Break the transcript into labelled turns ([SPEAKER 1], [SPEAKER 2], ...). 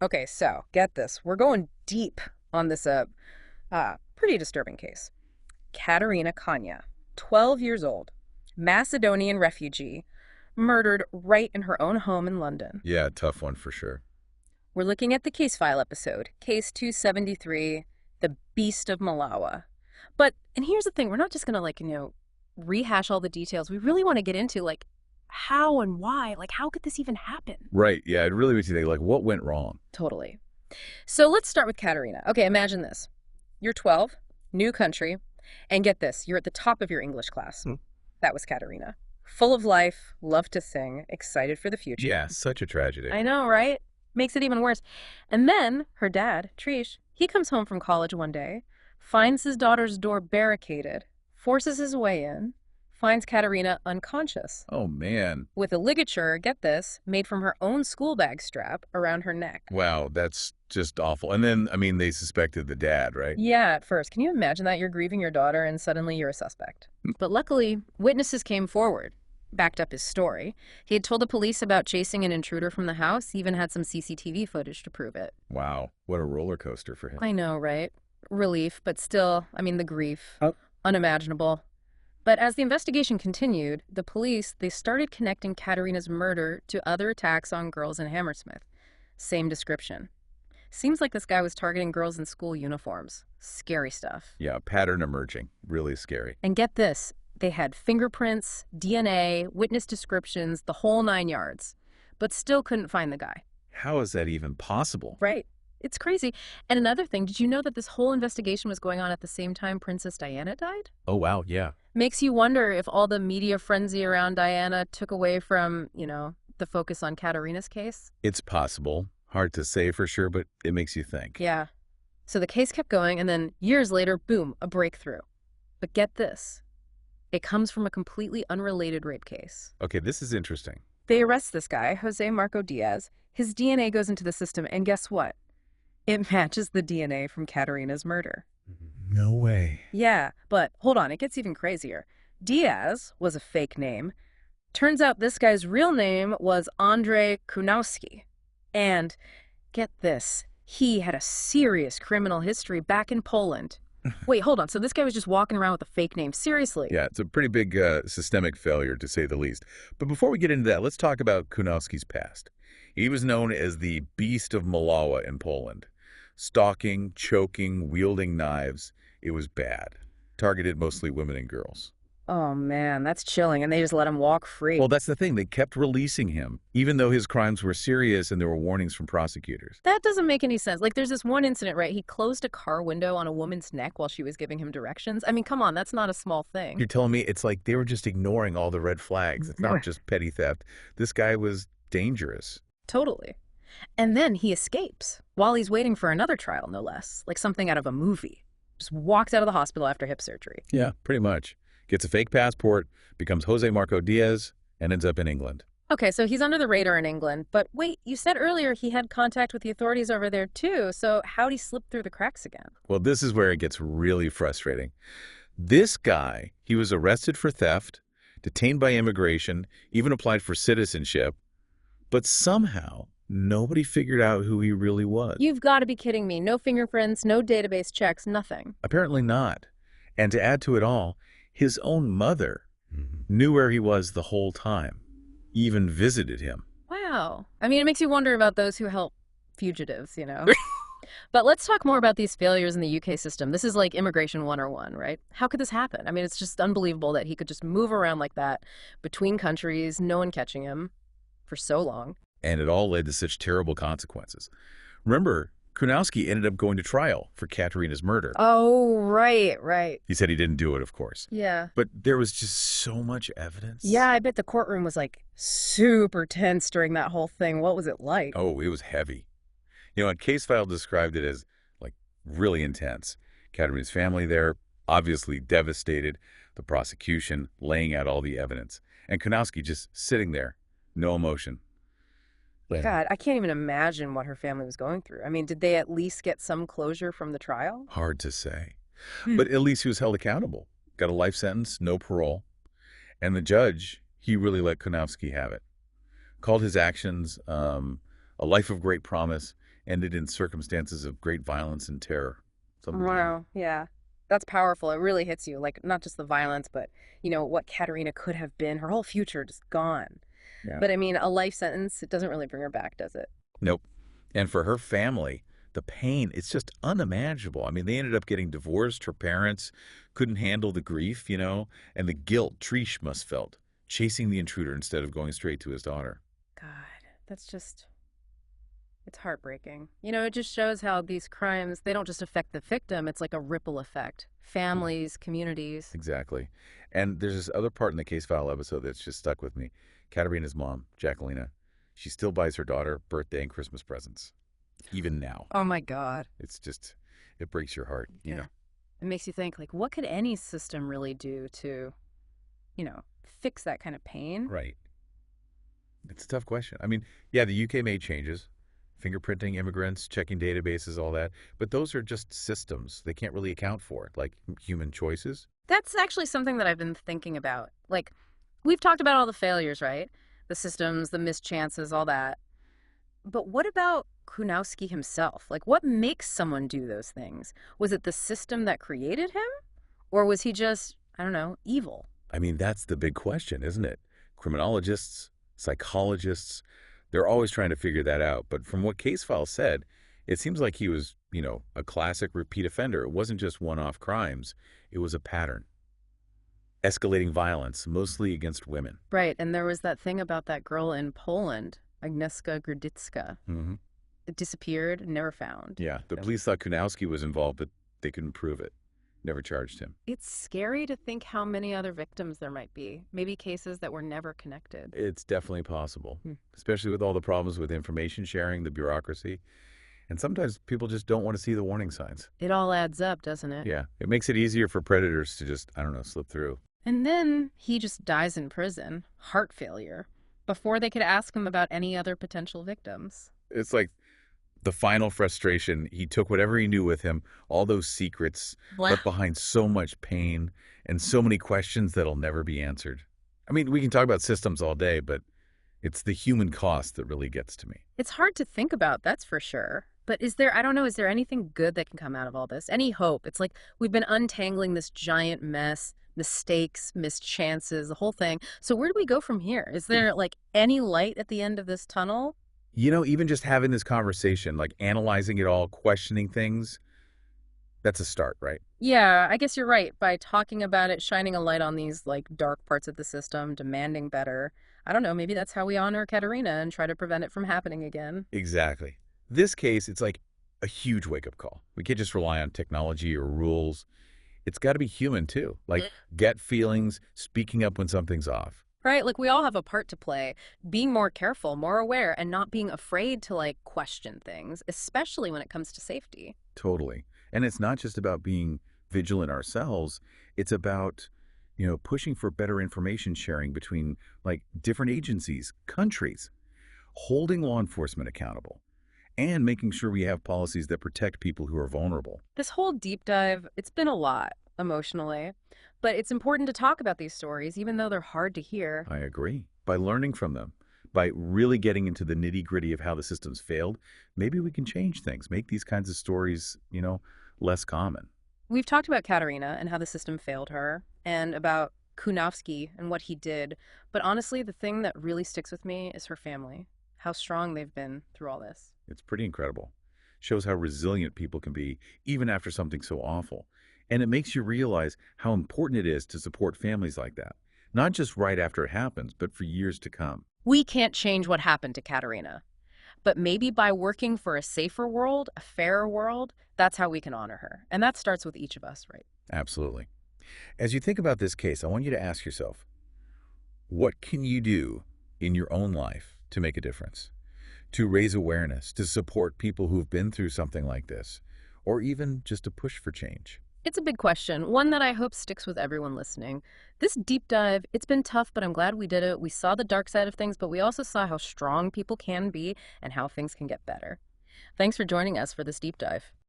[SPEAKER 1] Okay, so get this. We're going deep on this pretty disturbing case. Katerina Kanya, 12 years old, Macedonian refugee, murdered right in her own home in London.
[SPEAKER 2] Yeah, tough one for sure.
[SPEAKER 1] We're looking at the case file episode, case 273, The Beast of Mlawa. And here's the thing, we're not just going to rehash all the details. We really want to get into how and why, how could this even happen?
[SPEAKER 2] Right, yeah, it really makes you think, like, what went wrong?
[SPEAKER 1] Totally. So let's start with Katerina. Okay, imagine this. You're 12, new country, and get this, you're at the top of your English class. That was Katerina. Full of life, loved to sing, excited for the future.
[SPEAKER 2] Yeah, such a tragedy.
[SPEAKER 1] I know, right? Makes it even worse. And then her dad, Trish, he comes home from college one day, finds his daughter's door barricaded, forces his way in, finds Katerina unconscious.
[SPEAKER 2] Oh, man.
[SPEAKER 1] With a ligature, get this, made from her own school bag strap around her neck.
[SPEAKER 2] Wow, that's just awful. And then, I mean, they suspected the dad, right?
[SPEAKER 1] Yeah, at first. Can you imagine that? You're grieving your daughter and suddenly you're a suspect. But luckily, witnesses came forward, backed up his story. He had told the police about chasing an intruder from the house. He even had some CCTV footage to prove it.
[SPEAKER 2] Wow, what a roller coaster for him.
[SPEAKER 1] I know, right? Relief, but still, the grief. Unimaginable. But as the investigation continued, the police, they started connecting Katerina's murder to other attacks on girls in Hammersmith. Same description. Seems like this guy was targeting girls in school uniforms. Scary stuff.
[SPEAKER 2] Yeah, pattern emerging. Really scary.
[SPEAKER 1] And get this, they had fingerprints, DNA, witness descriptions, the whole 9 yards, but still couldn't find the guy.
[SPEAKER 2] How is that even possible?
[SPEAKER 1] Right. It's crazy. And another thing, did you know that this whole investigation was going on at the same time Princess Diana died?
[SPEAKER 2] Oh, wow, yeah.
[SPEAKER 1] Makes you wonder if all the media frenzy around Diana took away from, the focus on Katerina's case.
[SPEAKER 2] It's possible. Hard to say for sure, but it makes you think.
[SPEAKER 1] Yeah. So the case kept going, and then years later, boom, a breakthrough. But get this. It comes from a completely unrelated rape case.
[SPEAKER 2] Okay, this is interesting.
[SPEAKER 1] They arrest this guy, Jose Marco Diaz. His DNA goes into the system, and guess what? It matches the DNA from Katerina's murder.
[SPEAKER 2] No way.
[SPEAKER 1] Yeah, but hold on, it gets even crazier. Diaz was a fake name. Turns out this guy's real name was Andrzej Kunowski. And get this, he had a serious criminal history back in Poland. Wait, hold on. So this guy was just walking around with a fake name. Seriously?
[SPEAKER 2] Yeah, it's a pretty big systemic failure, to say the least. But before we get into that, let's talk about Kunowski's past. He was known as the Beast of Mlawa in Poland. Stalking, choking, wielding knives. It was bad. Targeted mostly women and girls.
[SPEAKER 1] Oh, man, that's chilling. And they just let him walk free.
[SPEAKER 2] Well, that's the thing. They kept releasing him, even though his crimes were serious and there were warnings from prosecutors.
[SPEAKER 1] That doesn't make any sense. There's this one incident, right? He closed a car window on a woman's neck while she was giving him directions. Come on, that's not a small thing.
[SPEAKER 2] You're telling me it's like they were just ignoring all the red flags. It's not just petty theft. This guy was dangerous.
[SPEAKER 1] Totally. And then he escapes while he's waiting for another trial, no less. Like something out of a movie. Just walks out of the hospital after hip surgery.
[SPEAKER 2] Yeah, pretty much. Gets a fake passport, becomes Jose Marco Diaz, and ends up in England.
[SPEAKER 1] Okay, so he's under the radar in England. But wait, you said earlier he had contact with the authorities over there too. So how'd he slip through the cracks again?
[SPEAKER 2] Well, this is where it gets really frustrating. This guy, he was arrested for theft, detained by immigration, even applied for citizenship, but somehow nobody figured out who he really was.
[SPEAKER 1] You've got to be kidding me. No fingerprints, no database checks, nothing.
[SPEAKER 2] Apparently not. And to add to it all, his own mother knew where he was the whole time, even visited him.
[SPEAKER 1] Wow. It makes you wonder about those who help fugitives, But let's talk more about these failures in the UK system. This is like immigration 101, right? How could this happen? It's just unbelievable that he could just move around like that between countries, no one catching him for so long.
[SPEAKER 2] And it all led to such terrible consequences. Remember, Kunowski ended up going to trial for Katerina's murder.
[SPEAKER 1] Oh, right.
[SPEAKER 2] He said he didn't do it, of course.
[SPEAKER 1] Yeah.
[SPEAKER 2] But there was just so much evidence.
[SPEAKER 1] Yeah, I bet the courtroom was super tense during that whole thing. What was it like?
[SPEAKER 2] Oh, it was heavy. A case file described it as, really intense. Katerina's family there, obviously devastated. The prosecution laying out all the evidence. And Kunowski just sitting there, no emotion.
[SPEAKER 1] God, I can't even imagine what her family was going through. Did they at least get some closure from the trial?
[SPEAKER 2] Hard to say. But at least he was held accountable. Got a life sentence, no parole. And the judge, he really let Kunowski have it. Called his actions a life of great promise ended in circumstances of great violence and terror. It's unbelievable.
[SPEAKER 1] Wow, yeah. That's powerful. It really hits you. Like, not just the violence, but, what Katerina could have been. Her whole future just gone.
[SPEAKER 2] Yeah.
[SPEAKER 1] But I mean, a life sentence, it doesn't really bring her back, does it?
[SPEAKER 2] Nope. And for her family, the pain, it's just unimaginable. I mean, they ended up getting divorced. Her parents couldn't handle the grief, and the guilt Trish must felt, chasing the intruder instead of going straight to his daughter.
[SPEAKER 1] God, that's just, it's heartbreaking. It just shows how these crimes, they don't just affect the victim, it's like a ripple effect. Families, communities.
[SPEAKER 2] Exactly. And there's this other part in the case file episode that's just stuck with me. Katerina's mom, Jacquelina, she still buys her daughter birthday and Christmas presents, even now.
[SPEAKER 1] Oh my God.
[SPEAKER 2] It's just, it breaks your heart,
[SPEAKER 1] Yeah. It makes you think, like, what could any system really do to, fix that kind of pain?
[SPEAKER 2] Right. It's a tough question. I mean, yeah, the UK made changes, fingerprinting immigrants, checking databases, all that. But those are just systems. They can't really account for it, like human choices.
[SPEAKER 1] That's actually something that I've been thinking about. Like, we've talked about all the failures, right? The systems, the missed chances, all that. But what about Kunowski himself? Like, what makes someone do those things? Was it the system that created him? Or was he just, I don't know, evil?
[SPEAKER 2] I mean, that's the big question, isn't it? Criminologists, psychologists, they're always trying to figure that out. But from what case file said, it seems like he was, a classic repeat offender. It wasn't just one-off crimes. It was a pattern. Escalating violence, mostly against women.
[SPEAKER 1] Right, and there was that thing about that girl in Poland, Agnieszka Grudycka.
[SPEAKER 2] Mm-hmm.
[SPEAKER 1] It disappeared, never found.
[SPEAKER 2] Yeah, the police thought Kunowski was involved, but they couldn't prove it. Never charged him.
[SPEAKER 1] It's scary to think how many other victims there might be. Maybe cases that were never connected.
[SPEAKER 2] It's definitely possible, especially with all the problems with information sharing, the bureaucracy. And sometimes people just don't want to see the warning signs.
[SPEAKER 1] It all adds up, doesn't it?
[SPEAKER 2] Yeah, it makes it easier for predators to just, I don't know, slip through.
[SPEAKER 1] And then he just dies in prison, heart failure, before they could ask him about any other potential victims.
[SPEAKER 2] It's like the final frustration. He took whatever he knew with him, all those secrets, left behind so much pain and so many questions that'll never be answered. I mean, we can talk about systems all day, but it's the human cost that really gets to me.
[SPEAKER 1] It's hard to think about, that's for sure. But is there anything good that can come out of all this? Any hope? It's like we've been untangling this giant mess, mistakes, missed chances, the whole thing. So where do we go from here? Is there like any light at the end of this tunnel?
[SPEAKER 2] Even just having this conversation, like analyzing it all, questioning things, that's a start, right?
[SPEAKER 1] Yeah, I guess you're right. By talking about it, shining a light on these like dark parts of the system, demanding better. I don't know, maybe that's how we honor Katerina and try to prevent it from happening again.
[SPEAKER 2] Exactly. This case, it's like a huge wake-up call. We can't just rely on technology or rules. It's got to be human, too. Like gut feelings, speaking up when something's off.
[SPEAKER 1] Right, like we all have a part to play, being more careful, more aware, and not being afraid to like question things, especially when it comes to safety.
[SPEAKER 2] Totally. And it's not just about being vigilant ourselves. It's about, pushing for better information sharing between like different agencies, countries, holding law enforcement accountable, and making sure we have policies that protect people who are vulnerable.
[SPEAKER 1] This whole deep dive, it's been a lot emotionally, but it's important to talk about these stories, even though they're hard to hear.
[SPEAKER 2] I agree. By learning from them, by really getting into the nitty-gritty of how the system's failed, maybe we can change things, make these kinds of stories, less common.
[SPEAKER 1] We've talked about Katerina and how the system failed her, and about Kunowski and what he did, but honestly, the thing that really sticks with me is her family, how strong they've been through all this.
[SPEAKER 2] It's pretty incredible. Shows how resilient people can be, even after something so awful. And it makes you realize how important it is to support families like that. Not just right after it happens, but for years to come.
[SPEAKER 1] We can't change what happened to Katerina, but maybe by working for a safer world, a fairer world, that's how we can honor her. And that starts with each of us, right?
[SPEAKER 2] Absolutely. As you think about this case, I want you to ask yourself, what can you do in your own life to make a difference? To raise awareness, to support people who've been through something like this, or even just to push for change?
[SPEAKER 1] It's a big question, one that I hope sticks with everyone listening. This deep dive, it's been tough, but I'm glad we did it. We saw the dark side of things, but we also saw how strong people can be and how things can get better. Thanks for joining us for this deep dive.